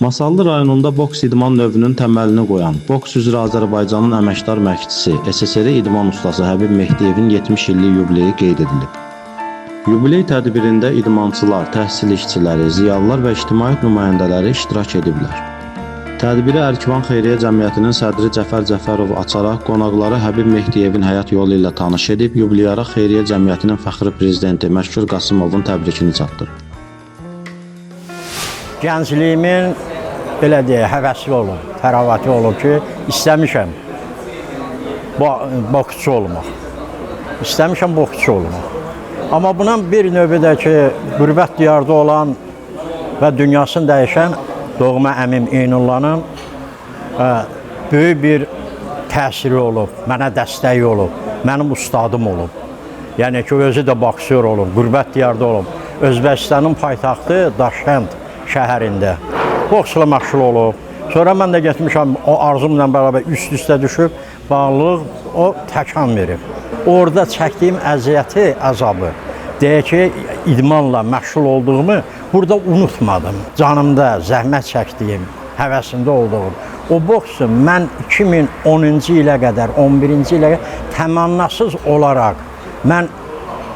Masallı rayonunda boks idman növünün təməlini qoyan, boks üzrə Azərbaycanın əməkdar məşqçisi, SSR idman ustası Həbib Mehdiyevin 70 illik yubileyi qeyd edilib. Yubiley tədbirində idmançılar, təhsil işçiləri, ziyalılar və ictimaiyyət nümayəndələri iştirak ediblər. Tədbiri Ərkivan Xeyriyyə Cəmiyyətinin sədri Cəfər Cəfərov açaraq qonaqları Həbib Mehdiyevin həyat yolu ilə tanış edib, yubileyara Xeyriyyə Cəmiyyətinin fəxri prezidenti Məşhur Qasımovun təbrikini çatdırıb. Gəncliyimin belə deyə həvəsli olub, təravəti olub ki, istəmişəm boksçu olmaq. İstəmişəm boksçu olmaq. Amma bunun bir növü də ki, qürbət diyarda olan və dünyasını dəyişən doğma əmim Eynullahın böyük bir təsiri olub, mənə dəstəyi olub, mənim ustadım olub. Yəni ki, özü də boksör olub, qürbət diyarda olub. Özbəkistanın paytaxtı Daşkənd şəhərində boksla məşğul olub. Sonra mən də getmişəm, o arzumla bərabər üst-üstə düşüb, bağlılıq o təkan verib. Orada çəkdiyim əziyyəti, əzabı, deyək ki, idmanla məşğul olduğumu burada unutmadım. Canımda zəhmət çəkdiyim, həvəsində olduğum. O boksu mən 2010-cu ilə qədər, 11-ci ilə qədər təmannasız olaraq mən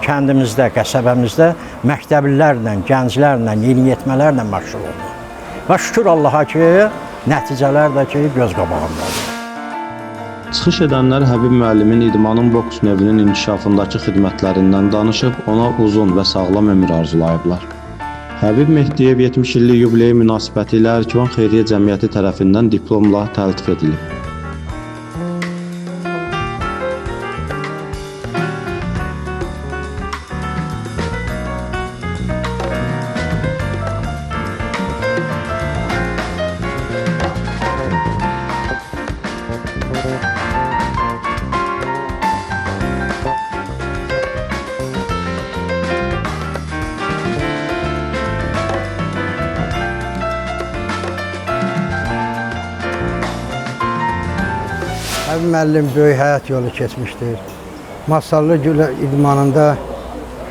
kəndimizdə, qəsəbəmizdə məktəblilərlə, gənclərlə, yeniyetmələrlə məşğul oldum. Və şükür Allaha ki, nəticələr də ki, göz qabağındadır. Çıxış edənlər Həbib müəllimin idmanın boks növünün inkişafındakı xidmətlərindən danışıb, ona uzun və sağlam ömür arzulayıblar. Həbib Mehdiyev 70 illik yubileyi münasibəti ilə Ərkivan Xeyriyyə Cəmiyyəti tərəfindən diplomla təltif edilib. Həbib müəllim böyük həyat yolu keçmişdir. Masallı idmanında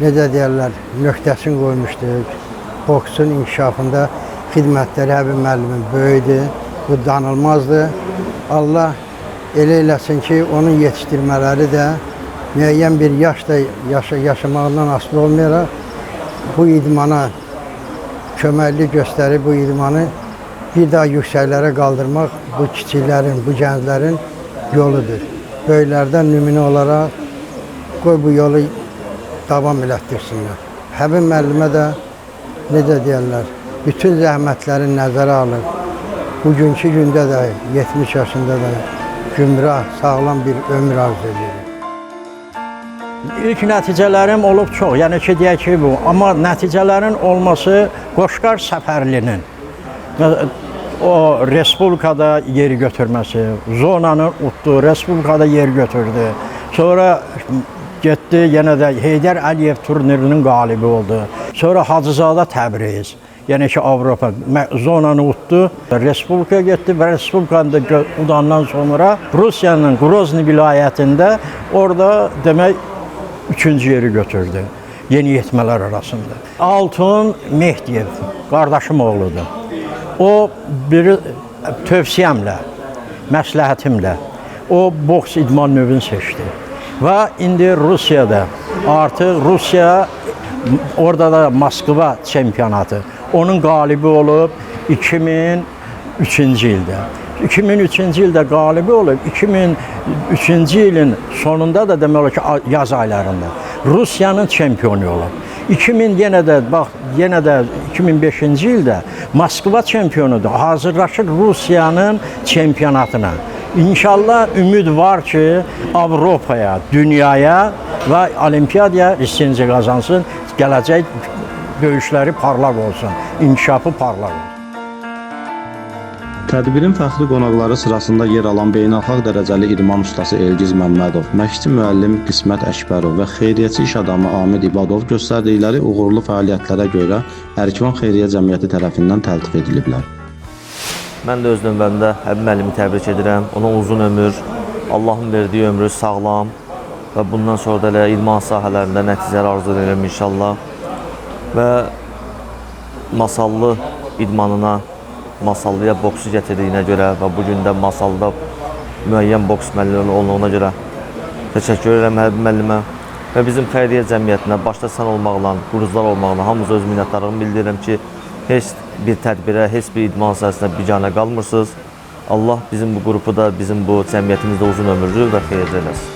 necə deyərlər, nöqtəsini qoymuşdur. Boksun inkişafında xidmətləri Həbib müəllimin böyüdür. Bu danılmazdır. Allah elə eləsin ki, onun yetişdirmələri də müəyyən bir yaşda yaşamağından asılı olmayaraq bu idmana köməkli göstərib, bu idmanı bir daha yüksəklərə qaldırmaq bu kiçiklərin, bu gənclərin yoludur. Böyüklərdən nümunə olaraq qoy bu yolu davam elətdirsinlər. Həbib müəllimə də necə deyərlər, bütün zəhmətlərin nəzərə alıb, bugünkü gündə də 70 yaşında da gümrah, sağlam bir ömür arzu edir. İlk nəticələrim olub çox, yəni ki, deyək ki, bu. Amma nəticələrin olması Qoşqar Səfərlinin o respublikada yeri götürməsi, zonanın utdu, respublikada yer götürdü. Sonra getdi, yenə də Heydər Əliyev turnirinin qalibi oldu. Sonra Hacızadə Təbriz, yəni ki, Avropa zonanı utdu, respublikaya getdi və respublikanı da udandan sonra Rusiyanın Qrozni vilayətində orada demək 3-cü yeri götürdü yeniyetmələr arasında. Altun Mehdiyev, qardaşım oğludur. O bir tövsiyəmlə, məsləhətimlə o boks idman növünü seçdi. Və indi Rusiyada, artıq Rusiya, orada da Moskva çempionatı, onun qalibi olub 2003-cü ildə. 2003-cü ildə qalibi olub, 2003-cü ilin sonunda da demək olar ki, yaz aylarında Rusiyanın çempionu olub. 2000 yenə də bax, yenə də 2005-ci ildə Moskva çempionudur. Hazırlaşır Rusiyanın çempionatına. İnşallah ümid var ki, Avropaya, dünyaya və olimpiyadaya lisenziya qazansın, gələcək döyüşləri parlaq olsun, inkişafı parlaq olsun. Tədbirin fəxri qonaqları sırasında yer alan beynəlxalq dərəcəli idman ustası Elgiz Məmmədov, məşqçi müəllim Qismət Əkbərov və xeyriyyəçi iş adamı Amid İbadov göstərdikləri uğurlu fəaliyyətlərə görə Ərkivan Xeyriyyə Cəmiyyəti tərəfindən təltif ediliblər. Mən də öz növbəmdə Həbib müəllimi təbrik edirəm. Ona uzun ömür, Allahın verdiyi ömrü sağlam və bundan sonra da idman sahələrində nəticələr arzu edirəm inşallah. Və masallı idmanına Masallıya boksu gətirdiyinə görə və bu gün də Masallıda müəyyən boks müəllimləri olduğuna görə təşəkkür edirəm Həbib müəllimə və bizim xeyriyyə cəmiyyətinə başda sən olmaqla, quruzlar olmaqla hamınıza öz minnətdarlığımı bildirirəm ki, heç bir tədbirə, heç bir idman sahəsinə biganə qalmırsınız. Allah bizim bu qrupu da, bizim bu cəmiyyətimizdə uzun ömürlü və xeyirli eləsin.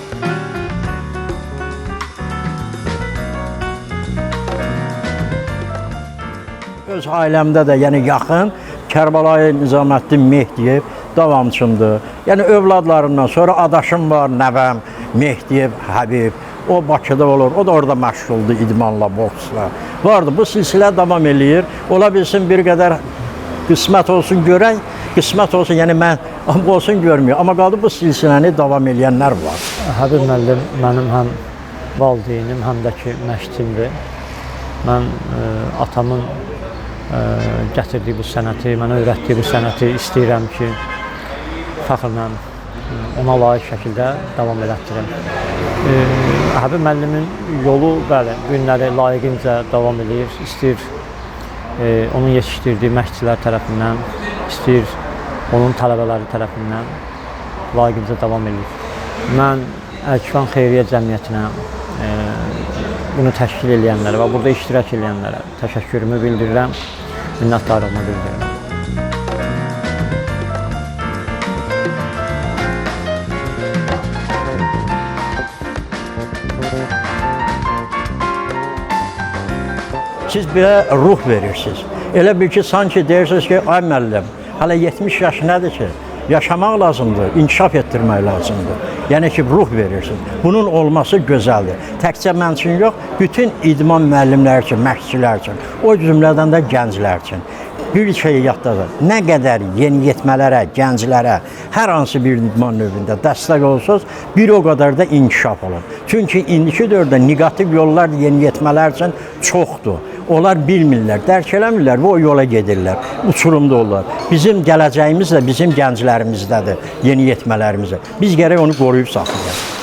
Öz ailəmdə də, yəni yaxın Kərbəlayı Nizaməddin Mehdiyev davamçımdır. Yəni övladlarımdan sonra adaşım var, nəvəm Mehdiyev Həbib. O Bakıda olur, o da orada məşğuldur idmanla, boksla. Vardı, bu silsilə davam eləyir. Ola bilsin bir qədər qismət olsun görək, qismət olsun, yəni mən olsun görmüyor. Amma qaldı bu silsiləni davam eləyənlər var. Həbib müəllim mənim həm valideynim, həm də ki məşqçimdir. Mən atamın gətirdiyi bu sənəti, mənə öyrətdiyi bu sənəti istəyirəm ki, fəxrlə ona layiq şəkildə davam elətdirim. Həbib müəllimin yolu, bəli, günləri layiqincə davam edir. İstəyir onun yetişdirdiyi məşqçilər tərəfindən, istəyir onun tələbələri tərəfindən layiqincə davam edir. Mən Əlkifan Xeyriyyə Cəmiyyətinə bunu təşkil edənlərə və burada iştirak edənlərə təşəkkürümü bildirirəm, minnətdarlığımı bildirirəm. Siz belə ruh verirsiniz. Elə bil ki, sanki deyirsiniz ki, ay müəllim, hələ 70 yaş nədir ki? Yaşamaq lazımdır, inkişaf etdirmək lazımdır. Yəni ki, ruh verirsiniz. Bunun olması gözəldir. Təkcə mən üçün yox, bütün idman müəllimləri üçün, məşqçilər üçün, o cümlədən də gənclər üçün. Bir şey yaddadır, nə qədər yeniyetmələrə, gənclərə, hər hansı bir idman növündə dəstək olsunuz, bir o qədər də inkişaf olur. Çünki indiki dövrdə negativ yollar yeniyetmələr üçün çoxdur. Onlar bilmirlər, dərk eləmirlər və o yola gedirlər, uçurumda olurlar. Bizim gələcəyimiz də bizim gənclərimizdədir, yeniyetmələrimizdə. Biz gərək onu qoruyub saxlayaq.